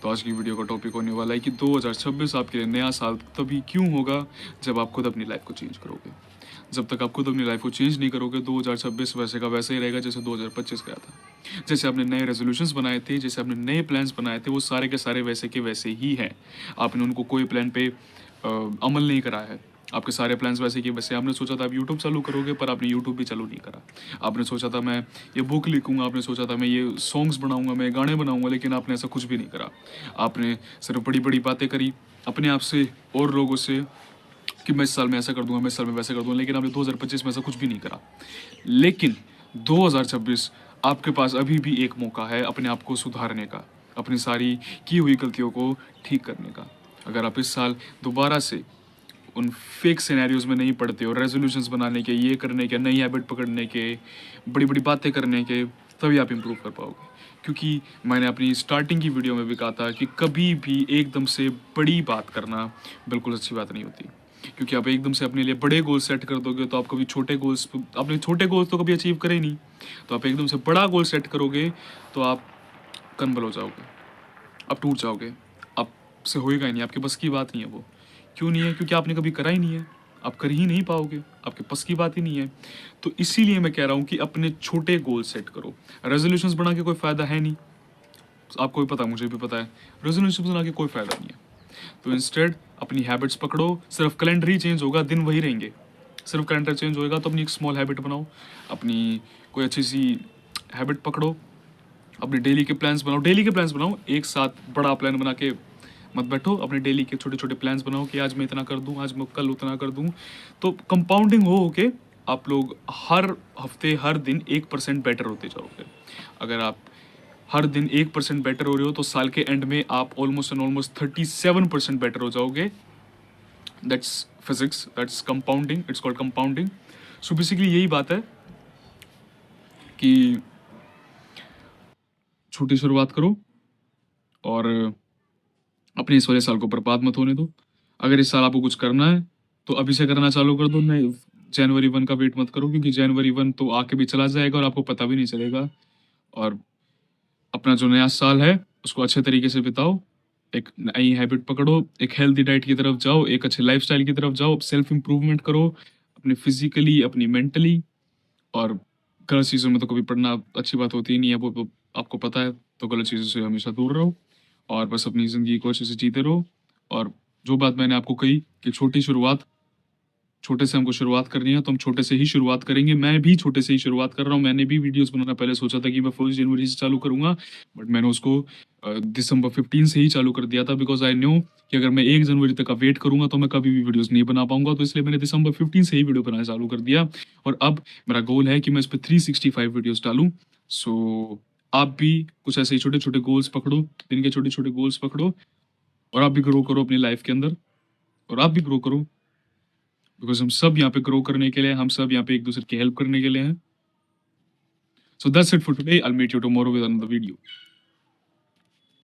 तो आज की वीडियो का टॉपिक होने वाला है कि 2026 आपके लिए नया साल तभी क्यों होगा जब आप खुद अपनी लाइफ को चेंज करोगे। जब तक आप खुद अपनी लाइफ को चेंज नहीं करोगे 2026 वैसे का वैसे ही रहेगा जैसे 2025 गया था। जैसे आपने नए रेजोल्यूशंस बनाए थे, जैसे आपने नए प्लान्स बनाए थे, वो सारे के सारे वैसे के वैसे ही हैं। आपने उनको कोई प्लान पे अमल नहीं करा है। आपके सारे प्लान्स वैसे कि वैसे। आपने सोचा था आप यूट्यूब चालू करोगे, पर आपने यूट्यूब भी चालू नहीं करा। आपने सोचा था मैं ये बुक लिखूंगा, आपने सोचा था मैं ये सॉन्ग्स बनाऊंगा, मैं गाने बनाऊंगा, लेकिन आपने ऐसा कुछ भी नहीं करा। आपने सिर्फ बड़ी बड़ी बातें करी अपने आप से और लोगों से कि मैं इस साल में ऐसा कर दूंगा, मैं इस साल में वैसा कर दूंगा, लेकिन आपने 2025 में ऐसा कुछ भी नहीं करा। लेकिन 2026 आपके पास अभी भी एक मौका है अपने आप को सुधारने का, अपनी सारी की हुई गलतियों को ठीक करने का। अगर आप इस साल दोबारा से उन फेक सिनेरियोज में नहीं पड़ते हो, रेजोल्यूशंस बनाने के, ये करने के, नई हैबिट पकड़ने के, बड़ी बड़ी बातें करने के, तभी आप इम्प्रूव कर पाओगे। क्योंकि मैंने अपनी स्टार्टिंग की वीडियो में भी कहा था कि कभी भी एकदम से बड़ी बात करना बिल्कुल अच्छी बात नहीं होती। क्योंकि आप एकदम से अपने लिए बड़े गोल सेट कर दोगे तो आप कभी छोटे गोल्स, अपने छोटे गोल्स तो कभी अचीव करे नहीं। तो आप एकदम से बड़ा गोल सेट करोगे तो आप कन्वल हो जाओगे, आप टूट जाओगे, आपसे होएगा ही नहीं, आपके बस की बात नहीं है वो। क्यों नहीं है? क्योंकि आपने कभी करा ही नहीं है, आप कर ही नहीं पाओगे, आपके बस की बात ही नहीं है। तो इसीलिए मैं कह रहा हूँ कि अपने छोटे गोल सेट करो। रेजोल्यूशंस बना के कोई फ़ायदा है नहीं, आपको भी पता है, मुझे भी पता है, रेजोल्यूशंस बना के कोई फ़ायदा नहीं है। तो इंस्टेड अपनी हैबिट्स पकड़ो। सिर्फ कैलेंडर ही चेंज होगा, दिन वही रहेंगे। सिर्फ कैलेंडर चेंज होएगा तो अपनी एक स्मॉल हैबिट बनाओ, अपनी कोई अच्छी सी हैबिट पकड़ो, अपने डेली के प्लान्स बनाओ। डेली के प्लान्स बनाओ, एक साथ बड़ा प्लान बना के मत बैठो। अपने डेली के छोटे छोटे प्लान्स बनाओ कि आज मैं इतना कर दूं, आज मैं कल उतना कर दूं। तो कंपाउंडिंग हो के आप लोग हर हफ्ते हर दिन 1% बेटर होते जाओगे। अगर आप हर दिन 1% बेटर हो रहे हो तो साल के एंड में आप ऑलमोस्ट एंड ऑलमोस्ट 37% बेटर हो जाओगे। That's physics, that's compounding, it's called compounding. So basically यही बात है कि छोटी शुरुआत करो और अपने इस वाले साल को बर्बाद मत होने दो। अगर इस साल आपको कुछ करना है तो अभी से करना चालू कर दो। नहीं, जनवरी 1 का वेट मत करो, क्योंकि जनवरी 1 तो आके भी चला जाएगा और आपको पता भी नहीं चलेगा। और अपना जो नया साल है उसको अच्छे तरीके से बिताओ, एक नई हैबिट पकड़ो, एक हेल्दी डाइट की तरफ जाओ, एक अच्छे लाइफस्टाइल की तरफ जाओ, सेल्फ इंप्रूवमेंट करो अपने फिजिकली, अपनी मेंटली। और गलत चीज़ों में तो कभी पढ़ना अच्छी बात होती ही नहीं है, वो तो आपको पता है। तो गलत चीज़ों से हमेशा दूर रहो और बस अपनी ज़िंदगी को अच्छे से जीते रहो। और जो बात मैंने आपको कही कि छोटी शुरुआत, छोटे से हमको शुरुआत करनी है तो हम छोटे से ही शुरुआत करेंगे। मैं भी छोटे से ही शुरुआत कर रहा हूँ। मैंने भी वीडियोस बनाना पहले सोचा था कि मैं 1 जनवरी से चालू करूँगा, बट मैंने उसको दिसंबर 15 से ही चालू कर दिया था। बिकॉज आई न्यू कि अगर मैं 1 जनवरी तक का वेट करूँगा तो मैं कभी भी वीडियोस नहीं बना पाऊंगा। तो इसलिए मैंने दिसंबर 15 से ही वीडियो बनाना चालू कर दिया। और अब मेरा गोल है कि मैं इस पर 365 वीडियोस डालूँ। सो आप भी कुछ ऐसे ही छोटे छोटे गोल्स पकड़ो, दिन के छोटे छोटे गोल्स पकड़ो, और आप भी ग्रो करो अपनी लाइफ के अंदर, और आप भी ग्रो करो। बिकॉज हम सब यहाँ पे ग्रो करने के लिए, हम सब यहाँ पे एक दूसरे की हेल्प करने के लिए हैं। So that's it for today. I will meet you tomorrow with another video.